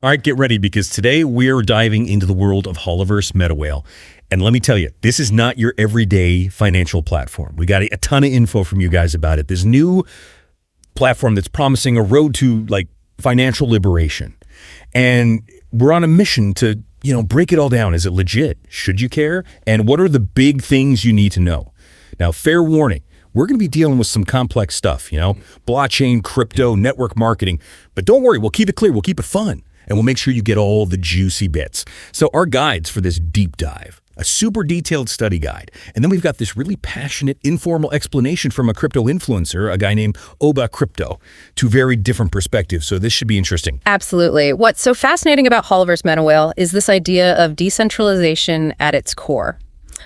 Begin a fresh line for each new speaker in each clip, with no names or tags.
All right, get ready because today we're diving into the world of HOLIVERSE MetaWhale. And let me tell you, this is not your everyday financial platform. We got a ton of info from you guys about it. This new platform that's promising a road to financial liberation. And we're on a mission to, break it all down. Is it legit? Should you care? And what are the big things you need to know? Now, fair warning, we're going to be dealing with some complex stuff, blockchain, crypto, network marketing. But don't worry, we'll keep it clear. We'll keep it fun. And we'll make sure you get all the juicy bits. So our guides for this deep dive, a super detailed study guide. And then we've got this really passionate, informal explanation from a crypto influencer, a guy named Oba Crypto, two very different perspectives. So this should be interesting.
Absolutely. What's so fascinating about HOLIVERSE MetaWhale is this idea of decentralization at its core.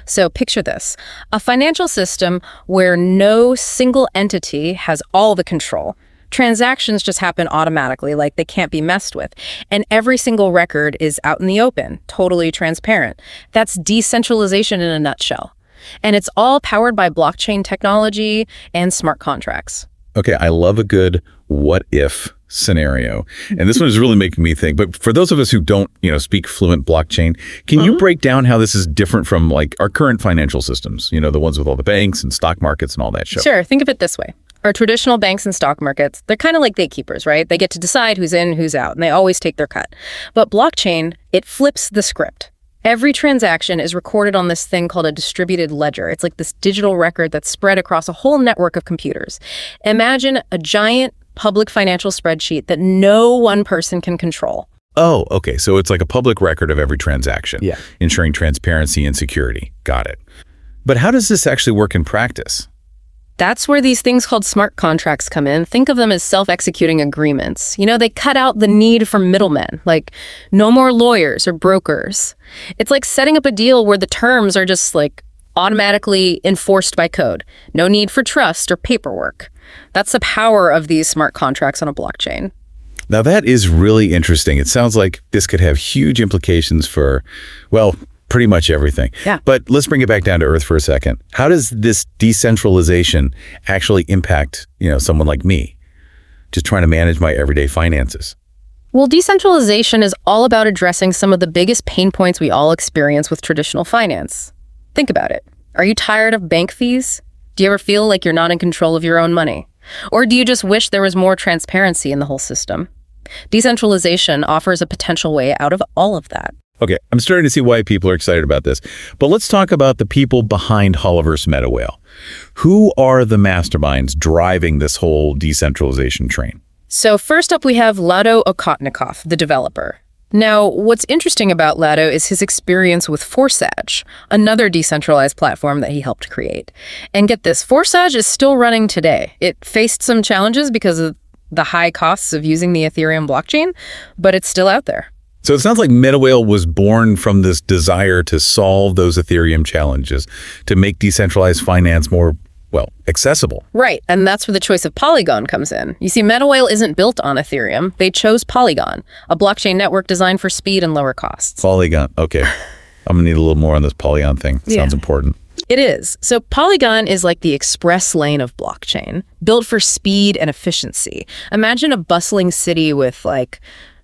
So picture this, a financial system where no single entity has all the control. Transactions just happen automatically, like they can't be messed with. And every single record is out in the open, totally transparent. That's decentralization in a nutshell. And it's all powered by blockchain technology and smart contracts.
Okay, I love a good what if scenario. And this one is really making me think. But for those of us who don't, speak fluent blockchain, can you break down how this is different from our current financial systems, the ones with all the banks and stock markets and all that shit?
Sure, think of it this way. Our traditional banks and stock markets, they're kind of like gatekeepers, right? They get to decide who's in, who's out, and they always take their cut. But blockchain, it flips the script. Every transaction is recorded on this thing called a distributed ledger. It's like this digital record that's spread across a whole network of computers. Imagine a giant public financial spreadsheet that no one person can control.
Oh, okay. So it's like a public record of every transaction,
yeah,
ensuring transparency and security. Got it. But how does this actually work in practice?
That's where these things called smart contracts come in. Think of them as self-executing agreements. They cut out the need for middlemen, like no more lawyers or brokers. It's like setting up a deal where the terms are just automatically enforced by code. No need for trust or paperwork. That's the power of these smart contracts on a blockchain.
Now that is really interesting. It sounds like this could have huge implications for, pretty much everything.
Yeah.
But let's bring it back down to earth for a second. How does this decentralization actually impact, someone like me, just trying to manage my everyday finances?
Well, decentralization is all about addressing some of the biggest pain points we all experience with traditional finance. Think about it. Are you tired of bank fees? Do you ever feel like you're not in control of your own money? Or do you just wish there was more transparency in the whole system? Decentralization offers a potential way out of all of that.
Okay, I'm starting to see why people are excited about this. But let's talk about the people behind HOLIVERSE MetaWhale. Who are the masterminds driving this whole decentralization train?
So first up, we have Lado Okotnikov, the developer. Now, what's interesting about Lado is his experience with Forsage, another decentralized platform that he helped create. And get this, Forsage is still running today. It faced some challenges because of the high costs of using the Ethereum blockchain, but it's still out there.
So it sounds like MetaWhale was born from this desire to solve those Ethereum challenges, to make decentralized finance more, accessible.
Right, and that's where the choice of Polygon comes in. You see, MetaWhale isn't built on Ethereum. They chose Polygon, a blockchain network designed for speed and lower costs.
Polygon, okay. I'm gonna need a little more on this Polygon thing. Sounds important.
It is. So Polygon is like the express lane of blockchain, built for speed and efficiency. Imagine a bustling city with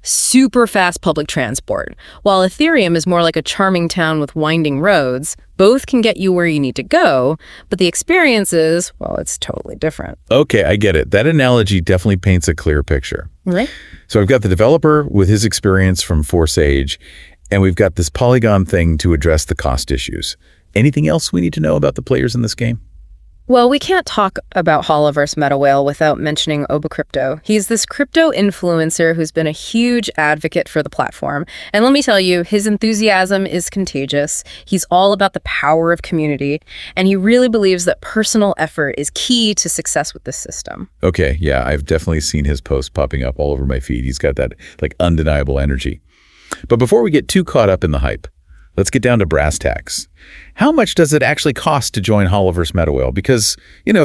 super fast public transport. While Ethereum is more like a charming town with winding roads, both can get you where you need to go, but the experience is, it's totally different.
Okay, I get it. That analogy definitely paints a clear picture.
Right.
So I've got the developer with his experience from Forsage, and we've got this Polygon thing to address the cost issues. Anything else we need to know about the players in this game?
Well, we can't talk about HOLIVERSE MetaWhale without mentioning Oba Crypto. He's this crypto influencer who's been a huge advocate for the platform. And let me tell you, his enthusiasm is contagious. He's all about the power of community, and he really believes that personal effort is key to success with this system.
Okay, yeah, I've definitely seen his posts popping up all over my feed. He's got that undeniable energy. But before we get too caught up in the hype, let's get down to brass tacks. How much does it actually cost to join HOLIVERSE MetaWhale? Because,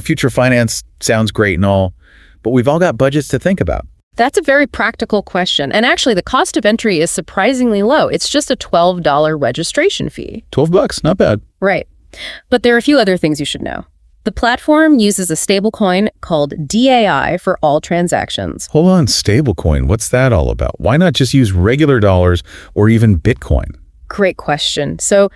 future finance sounds great and all, but we've all got budgets to think about.
That's a very practical question. And actually, the cost of entry is surprisingly low. It's just a $12 registration fee.
$12, not bad.
Right. But there are a few other things you should know. The platform uses a stablecoin called DAI for all transactions.
Hold on, stablecoin, what's that all about? Why not just use regular dollars or even Bitcoin?
Great question. So,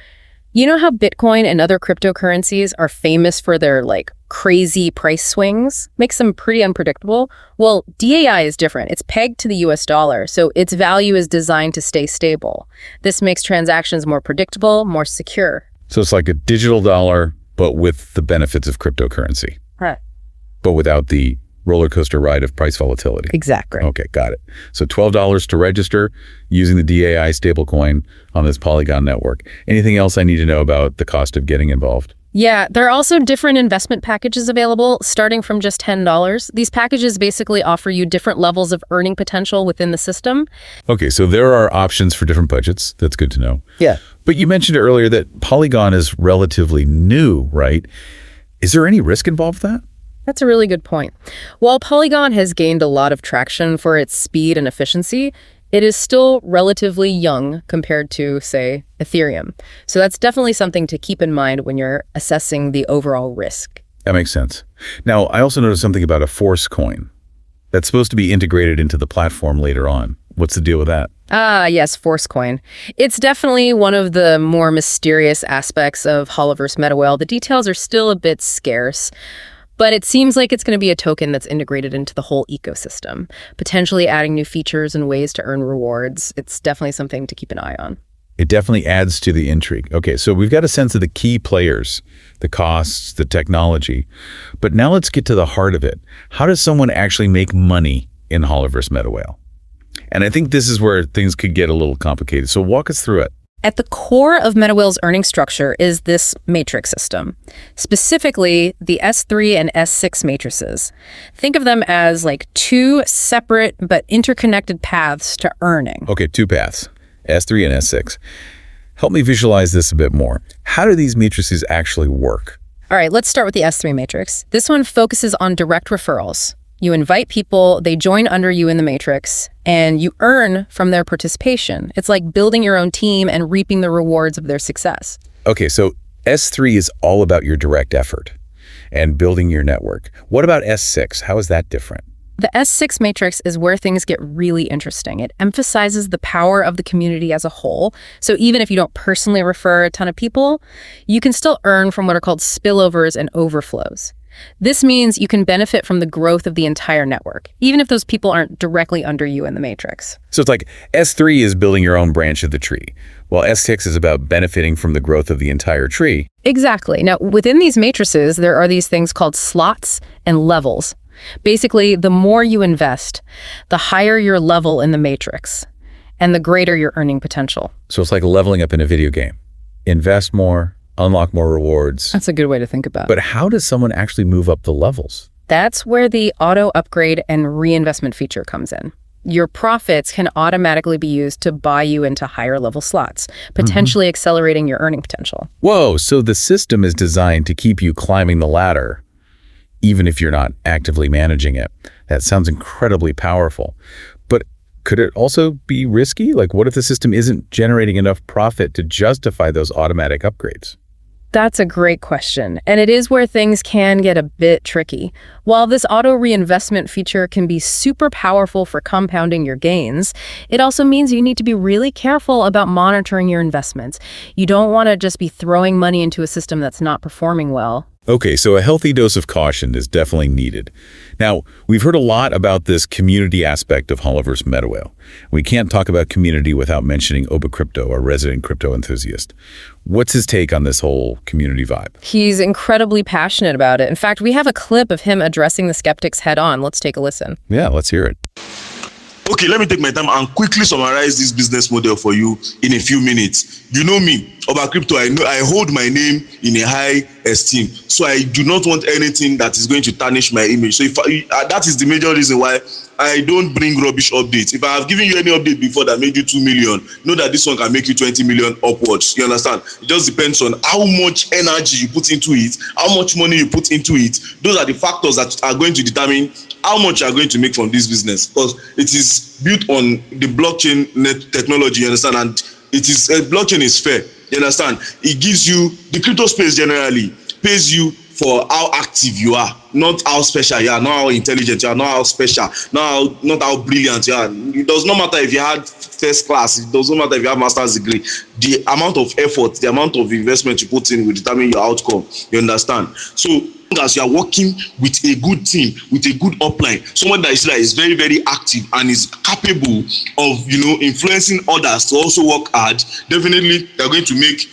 you know how Bitcoin and other cryptocurrencies are famous for their crazy price swings? Makes them pretty unpredictable. Well, DAI is different. It's pegged to the US dollar, so its value is designed to stay stable. This makes transactions more predictable, more secure.
So it's like a digital dollar, but with the benefits of cryptocurrency,
Right.
but without the roller coaster ride of price volatility.
Exactly.
Okay, got it. So $12 to register using the DAI stablecoin on this Polygon network. Anything else I need to know about the cost of getting involved?
Yeah, there are also different investment packages available, starting from just $10. These packages basically offer you different levels of earning potential within the system.
Okay, so there are options for different budgets. That's good to know.
Yeah.
But you mentioned earlier that Polygon is relatively new, right? Is there any risk involved with that?
That's a really good point. While Polygon has gained a lot of traction for its speed and efficiency, it is still relatively young compared to, say, Ethereum. So that's definitely something to keep in mind when you're assessing the overall risk.
That makes sense. Now, I also noticed something about a Force coin that's supposed to be integrated into the platform later on. What's the deal with that?
Ah, yes, Forcecoin. It's definitely one of the more mysterious aspects of HOLIVERSE MetaWhale. The details are still a bit scarce, but it seems like it's going to be a token that's integrated into the whole ecosystem, potentially adding new features and ways to earn rewards. It's definitely something to keep an eye on.
It definitely adds to the intrigue. Okay, so we've got a sense of the key players, the costs, the technology. But now let's get to the heart of it. How does someone actually make money in HOLIVERSE MetaWhale? And I think this is where things could get a little complicated. So walk us through it.
At the core of MetaWhale's earning structure is this matrix system, specifically the S3 and S6 matrices. Think of them as two separate but interconnected paths to earning.
Okay, two paths, S3 and S6. Help me visualize this a bit more. How do these matrices actually work?
All right, let's start with the S3 matrix. This one focuses on direct referrals. You invite people, they join under you in the matrix, and you earn from their participation. It's like building your own team and reaping the rewards of their success.
Okay, so S3 is all about your direct effort and building your network. What about S6? How is that different?
The S6 matrix is where things get really interesting. It emphasizes the power of the community as a whole. So even if you don't personally refer a ton of people, you can still earn from what are called spillovers and overflows. This means you can benefit from the growth of the entire network, even if those people aren't directly under you in the matrix.
So it's like S3 is building your own branch of the tree, while S6 is about benefiting from the growth of the entire tree.
Exactly. Now, within these matrices, there are these things called slots and levels. Basically, the more you invest, the higher your level in the matrix, and the greater your earning potential.
So it's like leveling up in a video game. Invest more, unlock more rewards.
That's a good way to think about it.
But how does someone actually move up the levels?
That's where the auto upgrade and reinvestment feature comes in. Your profits can automatically be used to buy you into higher level slots, potentially accelerating your earning potential.
Whoa, so the system is designed to keep you climbing the ladder, even if you're not actively managing it. That sounds incredibly powerful. But could it also be risky? Like, what if the system isn't generating enough profit to justify those automatic upgrades?
That's a great question, and it is where things can get a bit tricky. While this auto reinvestment feature can be super powerful for compounding your gains, it also means you need to be really careful about monitoring your investments. You don't want to just be throwing money into a system that's not performing well.
Okay, so a healthy dose of caution is definitely needed. Now, we've heard a lot about this community aspect of HOLIVERSE MetaWhale. We can't talk about community without mentioning Oba Crypto, our resident crypto enthusiast. What's his take on this whole community vibe?
He's incredibly passionate about it. In fact, we have a clip of him addressing the skeptics head on. Let's take a listen.
Yeah, let's hear it.
Okay, let me take my time and quickly summarize this business model for you in a few minutes. You know me, Oba Crypto, I hold my name in a high esteem. So I do not want anything that is going to tarnish my image. So that is the major reason why I don't bring rubbish updates. If I have given you any update before that made you 2 million, know that this one can make you 20 million upwards. You understand? It just depends on how much energy you put into it, how much money you put into it. Those are the factors that are going to determine how much you are going to make from this business, because it is built on the blockchain technology, you understand? And it is blockchain is fair, you understand? It gives you, the crypto space generally pays you for how active you are, not how special you are, not how intelligent you are, not how special, not how brilliant you are. It does not matter if you had first class, it doesn't matter if you have master's degree. The amount of effort, the amount of investment you put in will determine your outcome. You understand? So as you are working with a good team, with a good upline, someone that is very, very active and is capable of, influencing others to also work hard, definitely they're going to make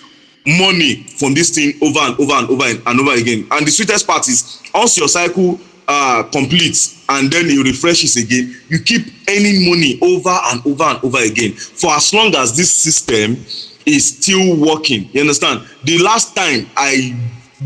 money from this thing over and over and over and over again. And the sweetest part is once your cycle completes and then it refreshes again, you keep earning money over and over and over again for as long as this system is still working. You understand? The last time I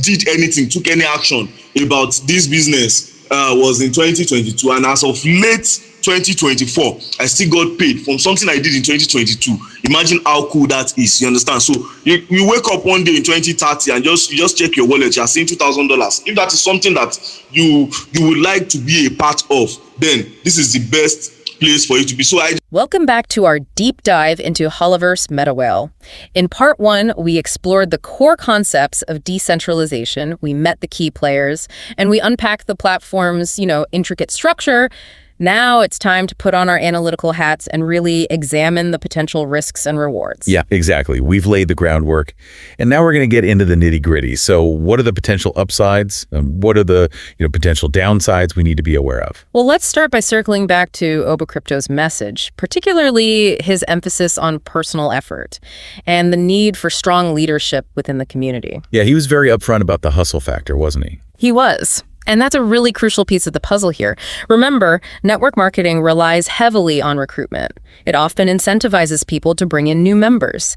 did anything, took any action about this business was in 2022, and as of late 2024, I still got paid from something I did in 2022. Imagine how cool that is. You understand? So you wake up one day in 2030 and you just check your wallet, you're seeing $2,000. If that is something that you would like to be a part of, then this is the best place for you to be.
Welcome back to our deep dive into HOLIVERSE MetaWhale. In part 1, we explored the core concepts of decentralization, we met the key players, and we unpacked the platform's, intricate structure. Now it's time to put on our analytical hats and really examine the potential risks and rewards.
Yeah, exactly. We've laid the groundwork, and now we're going to get into the nitty-gritty. So what are the potential upsides? And what are the potential downsides we need to be aware of?
Well, let's start by circling back to Obacrypto's message, particularly his emphasis on personal effort and the need for strong leadership within the community.
Yeah, he was very upfront about the hustle factor, wasn't he?
He was. And that's a really crucial piece of the puzzle here. Remember, network marketing relies heavily on recruitment. It often incentivizes people to bring in new members.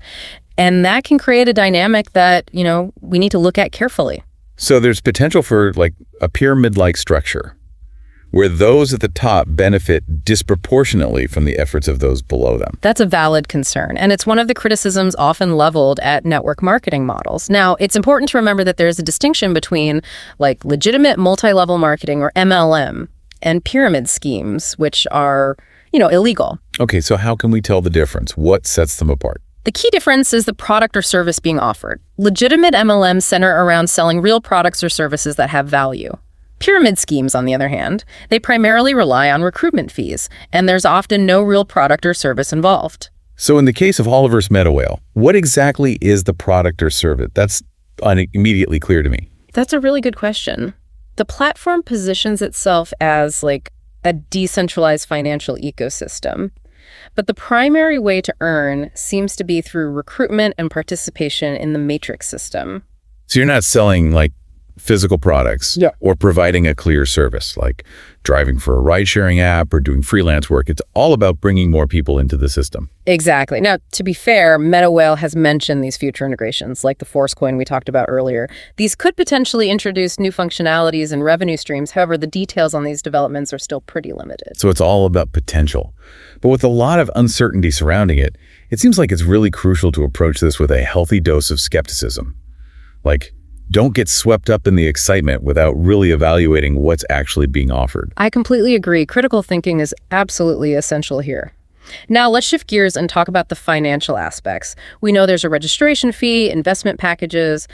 And that can create a dynamic that, we need to look at carefully.
So there's potential for a pyramid-like structure where those at the top benefit disproportionately from the efforts of those below them.
That's a valid concern, and it's one of the criticisms often leveled at network marketing models. Now, it's important to remember that there's a distinction between legitimate multi-level marketing, or MLM, and pyramid schemes, which are, illegal.
Okay, so how can we tell the difference? What sets them apart?
The key difference is the product or service being offered. Legitimate MLMs center around selling real products or services that have value. Pyramid schemes, on the other hand, they primarily rely on recruitment fees, and there's often no real product or service involved.
So in the case of HOLIVERSE MetaWhale, what exactly is the product or service? That's immediately clear to me.
That's a really good question. The platform positions itself as a decentralized financial ecosystem, but the primary way to earn seems to be through recruitment and participation in the matrix system.
So you're not selling physical products or providing a clear service like driving for a ride-sharing app or doing freelance work. It's all about bringing more people into the system.
Exactly. Now, to be fair, MetaWhale has mentioned these future integrations like the Force coin we talked about earlier. These could potentially introduce new functionalities and revenue streams. However, the details on these developments are still pretty limited.
So it's all about potential. But with a lot of uncertainty surrounding it, it seems like it's really crucial to approach this with a healthy dose of skepticism. Don't get swept up in the excitement without really evaluating what's actually being offered.
I completely agree. Critical thinking is absolutely essential here. Now, let's shift gears and talk about the financial aspects. We know there's a registration fee, investment packages,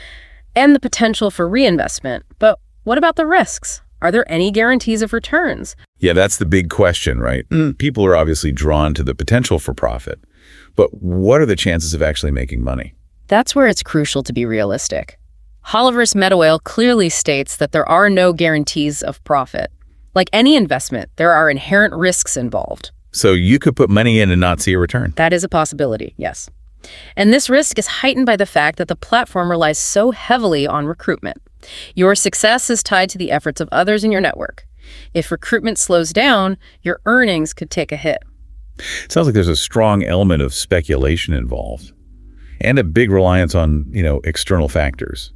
and the potential for reinvestment. But what about the risks? Are there any guarantees of returns?
Yeah, that's the big question, right? People are obviously drawn to the potential for profit. But what are the chances of actually making money?
That's where it's crucial to be realistic. HOLIVERSE MetaWhale clearly states that there are no guarantees of profit. Like any investment, there are inherent risks involved.
So you could put money in and not see a return.
That is a possibility, yes. And this risk is heightened by the fact that the platform relies so heavily on recruitment. Your success is tied to the efforts of others in your network. If recruitment slows down, your earnings could take a hit.
It sounds like there's a strong element of speculation involved and a big reliance on, external factors.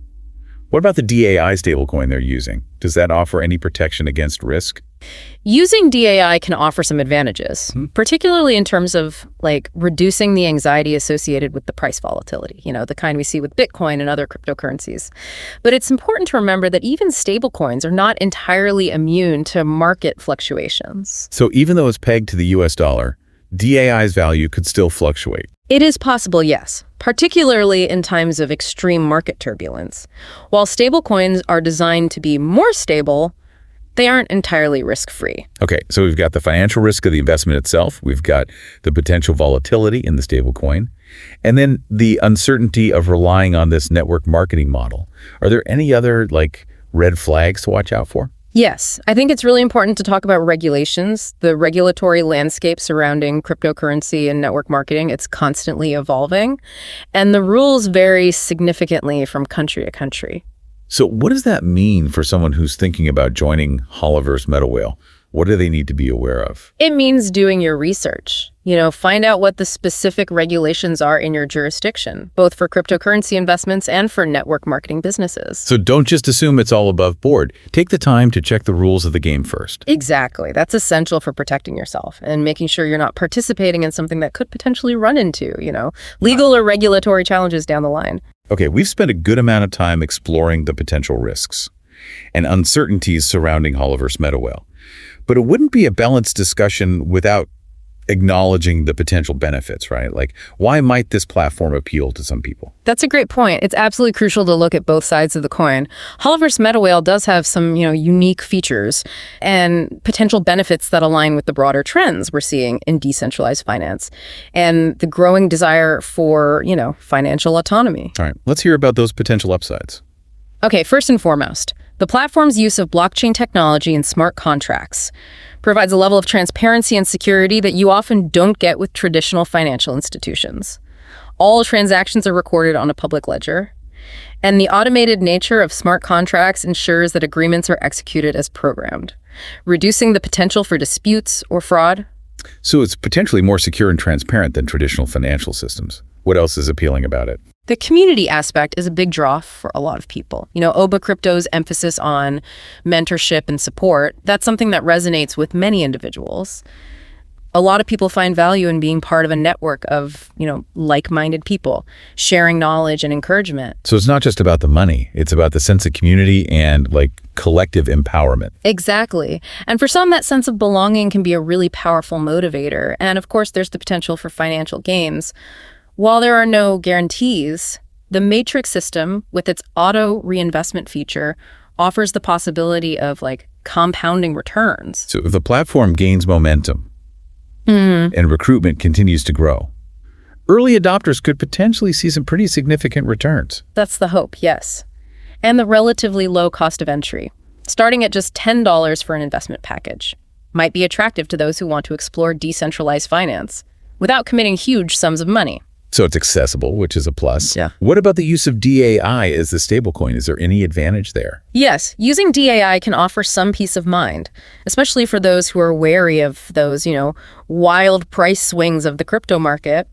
What about the DAI stablecoin they're using? Does that offer any protection against risk?
Using DAI can offer some advantages, particularly in terms of reducing the anxiety associated with the price volatility, the kind we see with Bitcoin and other cryptocurrencies. But it's important to remember that even stablecoins are not entirely immune to market fluctuations.
So even though it's pegged to the US dollar, DAI's value could still fluctuate.
It is possible, yes, particularly in times of extreme market turbulence. While stablecoins are designed to be more stable, they aren't entirely risk-free.
Okay, so we've got the financial risk of the investment itself. We've got the potential volatility in the stablecoin, and then the uncertainty of relying on this network marketing model. Are there any other red flags to watch out for?
Yes, I think it's really important to talk about regulations, the regulatory landscape surrounding cryptocurrency and network marketing. It's constantly evolving, and the rules vary significantly from country to country.
So what does that mean for someone who's thinking about joining HOLIVERSE MetaWhale? What do they need to be aware of?
It means doing your research. Find out what the specific regulations are in your jurisdiction, both for cryptocurrency investments and for network marketing businesses.
So don't just assume it's all above board. Take the time to check the rules of the game first.
Exactly. That's essential for protecting yourself and making sure you're not participating in something that could potentially run into, legal or regulatory challenges down the line.
Okay, we've spent a good amount of time exploring the potential risks and uncertainties surrounding HOLIVERSE MetaWhale. But it wouldn't be a balanced discussion without acknowledging the potential benefits, right? Why might this platform appeal to some people?
That's a great point. It's absolutely crucial to look at both sides of the coin. HOLIVERSE MetaWhale does have some, unique features and potential benefits that align with the broader trends we're seeing in decentralized finance and the growing desire for, financial autonomy.
All right, let's hear about those potential upsides.
Okay, first and foremost, the platform's use of blockchain technology and smart contracts provides a level of transparency and security that you often don't get with traditional financial institutions. All transactions are recorded on a public ledger, and the automated nature of smart contracts ensures that agreements are executed as programmed, reducing the potential for disputes or fraud.
So it's potentially more secure and transparent than traditional financial systems. What else is appealing about it?
The community aspect is a big draw for a lot of people. Oba Crypto's emphasis on mentorship and support, that's something that resonates with many individuals. A lot of people find value in being part of a network of, like-minded people, sharing knowledge and encouragement.
So it's not just about the money. It's about the sense of community and collective empowerment.
Exactly. And for some, that sense of belonging can be a really powerful motivator. And of course, there's the potential for financial gains. While there are no guarantees, the matrix system, with its auto reinvestment feature, offers the possibility of compounding returns.
So if the platform gains momentum and recruitment continues to grow, early adopters could potentially see some pretty significant returns.
That's the hope, yes. And the relatively low cost of entry, starting at just $10 for an investment package, might be attractive to those who want to explore decentralized finance without committing huge sums of money.
So it's accessible, which is a plus.
Yeah.
What about the use of DAI as the stablecoin? Is there any advantage there?
Yes, using DAI can offer some peace of mind, especially for those who are wary of those, wild price swings of the crypto market.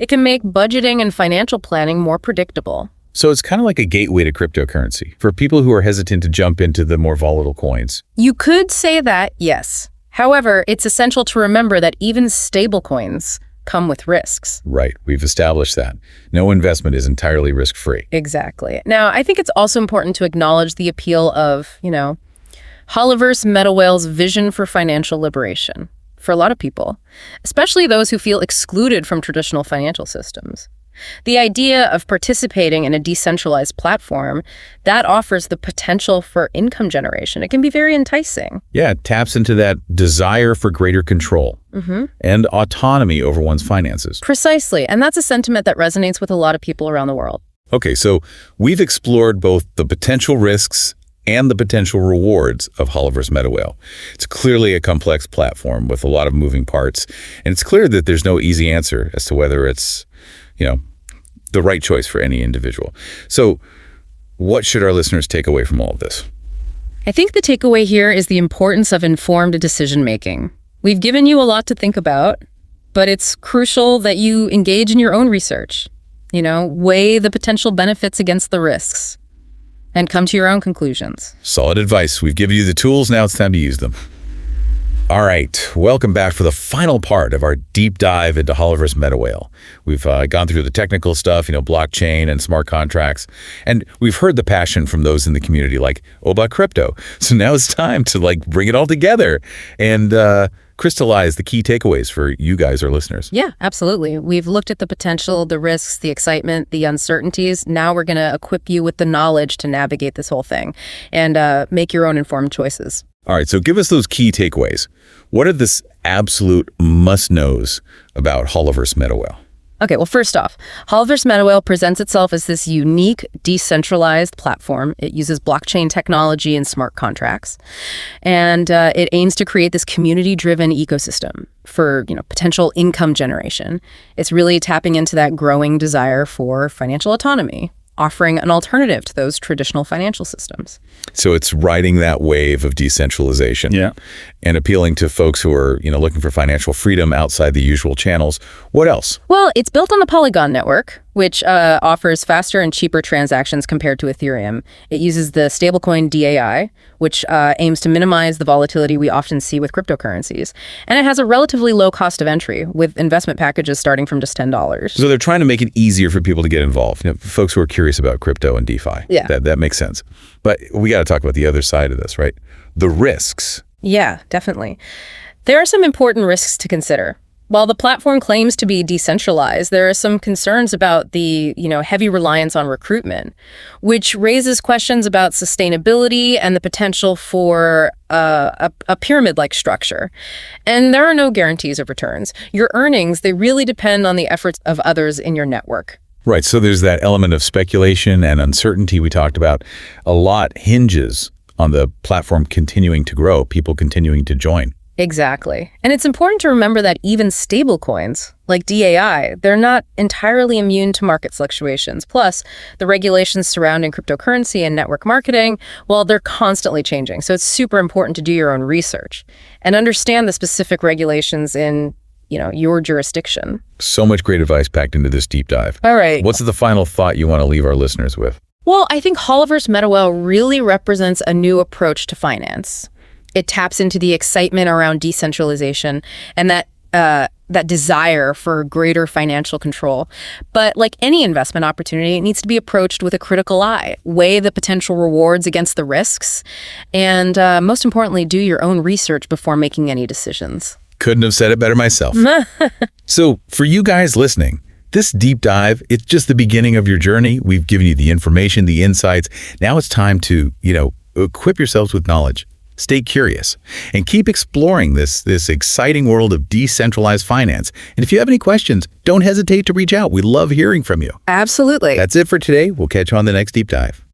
It can make budgeting and financial planning more predictable.
So it's kind of like a gateway to cryptocurrency for people who are hesitant to jump into the more volatile coins.
You could say that, yes. However, it's essential to remember that even stablecoins come with risks.
Right. We've established that. No investment is entirely risk-free.
Exactly. Now, I think it's also important to acknowledge the appeal of, HOLIVERSE MetaWhale's vision for financial liberation for a lot of people, especially those who feel excluded from traditional financial systems. The idea of participating in a decentralized platform that offers the potential for income generation, it can be very enticing.
Yeah, it taps into that desire for greater control and autonomy over one's finances.
Precisely. And that's a sentiment that resonates with a lot of people around the world.
Okay, so we've explored both the potential risks and the potential rewards of HOLIVERSE MetaWhale. It's clearly a complex platform with a lot of moving parts, and it's clear that there's no easy answer as to whether it's the right choice for any individual. So what should our listeners take away from all of this?
I think the takeaway here is the importance of informed decision-making. We've given you a lot to think about, but it's crucial that you engage in your own research, weigh the potential benefits against the risks, and come to your own conclusions.
Solid advice. We've given you the tools. Now it's time to use them. All right, welcome back for the final part of our deep dive into HOLIVERSE MetaWhale. We've gone through the technical stuff, blockchain and smart contracts, and we've heard the passion from those in the community like, oh, about crypto. So now it's time to bring it all together and crystallize the key takeaways for you guys, our listeners.
Yeah, absolutely. We've looked at the potential, the risks, the excitement, the uncertainties. Now we're going to equip you with the knowledge to navigate this whole thing and make your own informed choices.
All right, so give us those key takeaways. What are the absolute must-knows about HOLIVERSE MetaWhale?
Okay, well, first off, HOLIVERSE MetaWhale presents itself as this unique, decentralized platform. It uses blockchain technology and smart contracts, and it aims to create this community-driven ecosystem for potential income generation. It's really tapping into that growing desire for financial autonomy, offering an alternative to those traditional financial systems.
So it's riding that wave of decentralization and appealing to folks who are, looking for financial freedom outside the usual channels. What else?
Well, it's built on the Polygon network, which offers faster and cheaper transactions compared to Ethereum. It uses the stablecoin DAI, which aims to minimize the volatility we often see with cryptocurrencies. And it has a relatively low cost of entry, with investment packages starting from just $10.
So they're trying to make it easier for people to get involved, folks who are curious about crypto and DeFi.
Yeah.
That makes sense. But we got to talk about the other side of this, right? The risks.
Yeah, definitely. There are some important risks to consider. While the platform claims to be decentralized, there are some concerns about the, heavy reliance on recruitment, which raises questions about sustainability and the potential for a pyramid-like structure. And there are no guarantees of returns. Your earnings, they really depend on the efforts of others in your network.
Right. So there's that element of speculation and uncertainty we talked about. A lot hinges on the platform continuing to grow, people continuing to join.
Exactly. And it's important to remember that even stablecoins, like DAI, they're not entirely immune to market fluctuations. Plus, the regulations surrounding cryptocurrency and network marketing, well, they're constantly changing. So it's super important to do your own research and understand the specific regulations in, your jurisdiction.
So much great advice packed into this deep dive.
All right.
What's the final thought you want to leave our listeners with?
Well, I think HOLIVERSE MetaWhale really represents a new approach to finance. It taps into the excitement around decentralization and that desire for greater financial control. But like any investment opportunity, it needs to be approached with a critical eye. Weigh the potential rewards against the risks, and most importantly, do your own research before making any decisions.
Couldn't have said it better myself. So for you guys listening, this deep dive, it's just the beginning of your journey. We've given you the information, the insights. Now it's time to, equip yourselves with knowledge. Stay curious and keep exploring this exciting world of decentralized finance. And if you have any questions, don't hesitate to reach out. We love hearing from you.
Absolutely.
That's it for today. We'll catch you on the next deep dive.